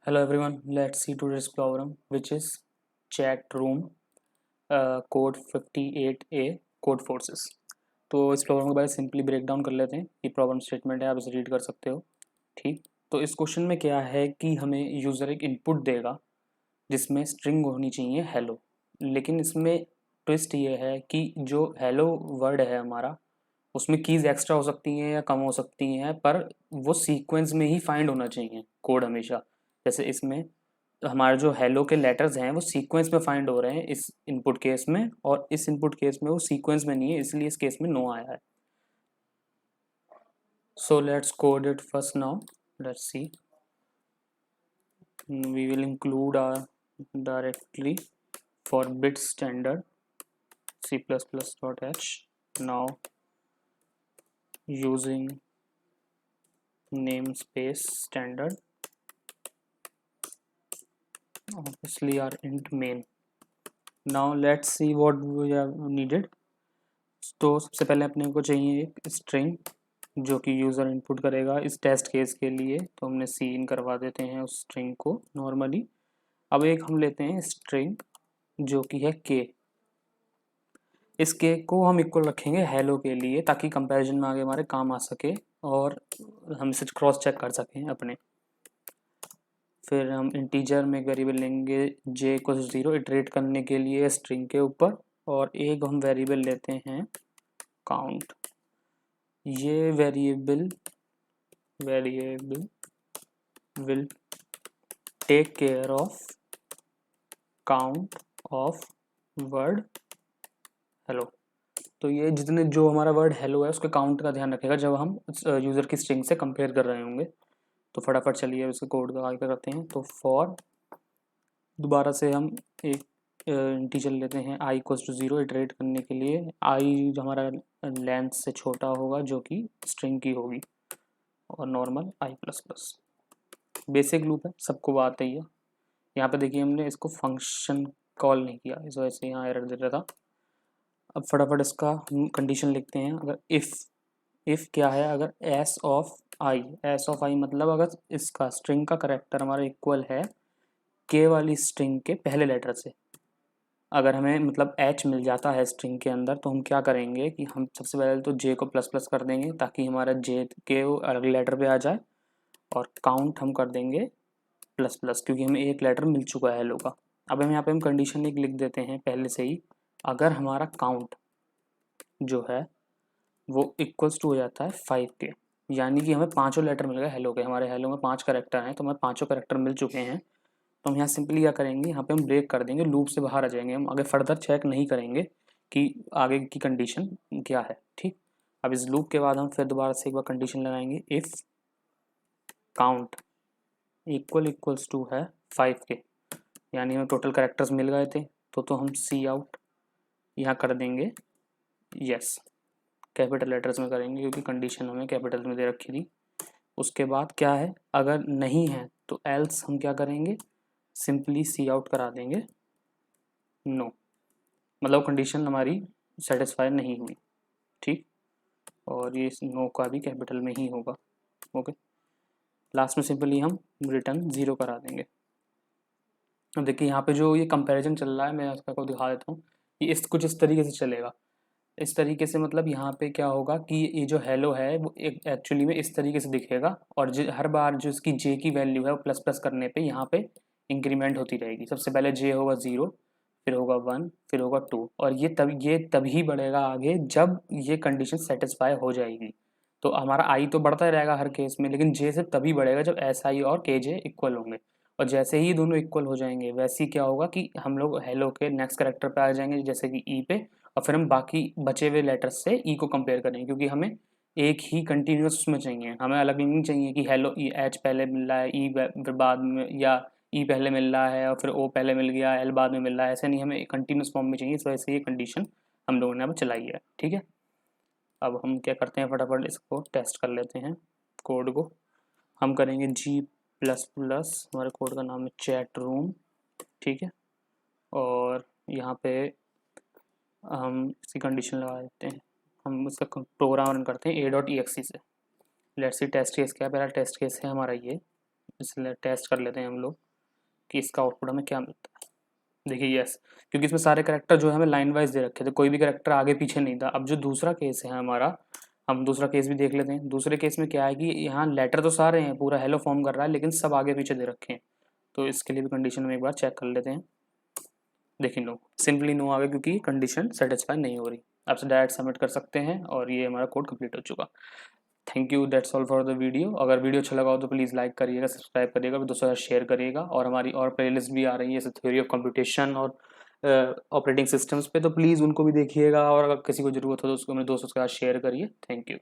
Hello everyone, let's see today's problem which is chat room code 58A code forces। तो इस problem को पहले simply break down कर लेते हैं। ये प्रॉब्लम स्टेटमेंट है, आप इसे रीड कर सकते हो। ठीक, तो इस क्वेश्चन में क्या है कि हमें यूज़र एक इनपुट देगा जिसमें स्ट्रिंग होनी चाहिए हेलो, लेकिन इसमें ट्विस्ट ये है कि जो हेलो वर्ड है हमारा, उसमें कीज़ एक्स्ट्रा हो सकती हैं या कम हो सकती हैं, पर वो सीक्वेंस में ही फाइंड होना चाहिए कोड हमेशा। जैसे इसमें हमारे जो हेलो के लेटर्स हैं वो सीक्वेंस में फाइंड हो रहे हैं इस इनपुट केस में, और इस इनपुट केस में वो सीक्वेंस में नहीं है, इसलिए इस केस में नो आया है। So let's code it first now. Let's see, we will include our directory for bit standard c++.h now using namespace standard, obviously our int main. Now let's see what we have needed. तो सबसे पहले अपने को चाहिए एक string जो कि user input करेगा इस टेस्ट केस के लिए, तो हमने सी इन करवा देते हैं उस स्ट्रिंग को नॉर्मली। अब एक हम लेते हैं स्ट्रिंग जो कि है के। इस के को हम इक्वल रखेंगे हेलो के लिए ताकि कंपैरिजन में आगे हमारे काम आ सके और हम इसे क्रॉस चेक कर सकें अपने। फिर हम इंटीजर में एक वेरिएबल लेंगे जे को 0 इटरेट करने के लिए स्ट्रिंग के ऊपर, और एक हम वेरिएबल लेते हैं काउंट। ये variable will take care of count of word hello. तो ये जितने जो हमारा वर्ड हेलो है उसके काउंट का ध्यान रखेगा जब हम यूज़र की स्ट्रिंग से कंपेयर कर रहे होंगे। तो फटाफट चलिए इसके कोड का आगे करते हैं। तो फॉर दोबारा से हम एक इंटीजर लेते हैं आई इक्वल्स टू 0 इटरेट करने के लिए। आई जो हमारा लेंथ से छोटा होगा जो कि स्ट्रिंग की होगी, और नॉर्मल आई प्लस प्लस। बेसिक लूप है, सबको आते ही है। यहाँ पे देखिए हमने इसको फंक्शन कॉल नहीं किया, इस वजह से यहाँ एरर दे रहा था। अब फटाफट इसका हम कंडीशन लिखते हैं। अगर इफ़ क्या है, अगर एस ऑफ आई मतलब अगर इसका स्ट्रिंग का करेक्टर हमारा इक्वल है के वाली स्ट्रिंग के पहले लेटर से, अगर हमें मतलब एच मिल जाता है स्ट्रिंग के अंदर, तो हम क्या करेंगे कि हम सबसे पहले तो जे को प्लस प्लस कर देंगे ताकि हमारा जे के अलग लेटर पे आ जाए, और काउंट हम कर देंगे प्लस प्लस क्योंकि हमें एक लेटर मिल चुका है हेलो का। अब हम यहाँ पे हम कंडीशन एक लिख देते हैं पहले से ही। अगर हमारा काउंट जो है वो इक्वल्स टू हो जाता है 5 के, यानी कि हमें पाँचों लेटर मिल गए हेलो के। हमारे हेलो में 5 करेक्टर हैं, तो हमें पाँचों करेक्टर मिल चुके हैं। तो हम यहाँ सिंपली क्या करेंगे, यहाँ पे हम ब्रेक कर देंगे, लूप से बाहर आ जाएंगे, हम आगे फर्दर चेक नहीं करेंगे कि आगे की कंडीशन क्या है। ठीक, अब इस लूप के बाद हम फिर दोबारा से एक बार कंडीशन लगाएंगे, इफ़ काउंट इक्वल्स टू है 5 के, यानी हमें टोटल करेक्टर्स मिल गए थे। तो हम सी आउट यहाँ कर देंगे यस, कैपिटल लेटर्स में करेंगे क्योंकि कंडीशन हमें कैपिटल में दे रखी थी। उसके बाद क्या है, अगर नहीं है तो एल्स हम क्या करेंगे, सिंपली सी आउट करा देंगे नो, मतलब कंडीशन हमारी सेटिस्फाई नहीं हुई। ठीक, और ये नो का भी कैपिटल में ही होगा। ओके, लास्ट में सिंपली हम रिटर्न 0 करा देंगे। अब देखिए यहाँ पे जो ये कंपैरिजन चल रहा है, मैं इसका को दिखा देता हूँ। ये कुछ इस तरीके से चलेगा। इस तरीके से मतलब यहाँ पे क्या होगा कि ये जो हेलो है वो एक एक्चुअली में इस तरीके से दिखेगा, और हर बार जो इसकी जे की वैल्यू है वो प्लस प्लस करने पे यहाँ पे इंक्रीमेंट होती रहेगी। सबसे पहले जे होगा 0, फिर होगा 1, फिर होगा 2, और ये तभी बढ़ेगा आगे जब ये कंडीशन सेटिस्फाई हो जाएगी। तो हमारा आई तो बढ़ता ही रहेगा हर केस में, लेकिन जे से तभी बढ़ेगा जब एस आई और के जे इक्वल होंगे। और जैसे ही दोनों इक्वल हो जाएंगे वैसे ही क्या होगा कि हम लोग हेलो के नेक्स्ट करेक्टर पे आ जाएंगे, जैसे कि ई पे, और फिर हम बाकी बचे हुए लेटर्स से ई को कंपेयर करेंगे क्योंकि हमें एक ही कंटिन्यूस उसमें चाहिए, हमें अलग नहीं चाहिए कि हेलो ई एच पहले मिल रहा है ई फिर बाद में, या ई पहले मिल रहा है और फिर ओ पहले मिल गया एल बाद में मिल रहा है। ऐसे नहीं, हमें कंटिन्यूस फॉर्म में चाहिए, इस वजह से ये कंडीशन हम लोगों ने अब चलाई है। ठीक है, अब हम क्या करते हैं, फटाफट इसको टेस्ट कर लेते हैं कोड को। हम करेंगे जी प्लस प्लस, हमारे कोड का नाम है चैट रूम। ठीक है, और यहाँ पे हम इसकी कंडीशन लगा देते हैं, हम उसका प्रोग्राम रन करते हैं a.exe से। लेट्स सी टेस्ट केस क्या है, पहला टेस्ट केस है हमारा ये इसलिए टेस्ट कर लेते हैं हम लोग कि इसका आउटपुट हमें क्या मिलता है। देखिए यस, क्योंकि इसमें सारे करेक्टर जो है हमें लाइन वाइज दे रखे थे, कोई भी करेक्टर आगे पीछे नहीं था। अब जो दूसरा केस है हमारा, हम दूसरा केस भी देख लेते हैं। दूसरे केस में क्या है कि यहाँ लेटर तो सारे हैं, पूरा हेलो फॉर्म कर रहा है, लेकिन सब आगे पीछे दे रखे हैं। तो इसके लिए भी कंडीशन में एक बार चेक कर लेते हैं। देखिए नो, सिंपली नो आ गया क्योंकि कंडीशन सेटिस्फाई नहीं हो रही। आप डायरेक्ट सबमिट कर सकते हैं और ये हमारा कोड कंप्लीट हो चुका। Thank you, that's all for the video. अगर वीडियो अच्छा लगा हो तो प्लीज़ लाइक करिएगा, सब्सक्राइब करिएगा, दोस्तों के साथ शेयर करिएगा। और हमारी और प्लेलिस्ट भी आ रही है जैसे थ्योरी ऑफ कंप्यूटेशन और ऑपरेटिंग सिस्टम्स पे, तो प्लीज़ उनको भी देखिएगा। और अगर किसी को ज़रूरत हो तो उसको अपने दोस्तों के साथ शेयर करिए। Thank you.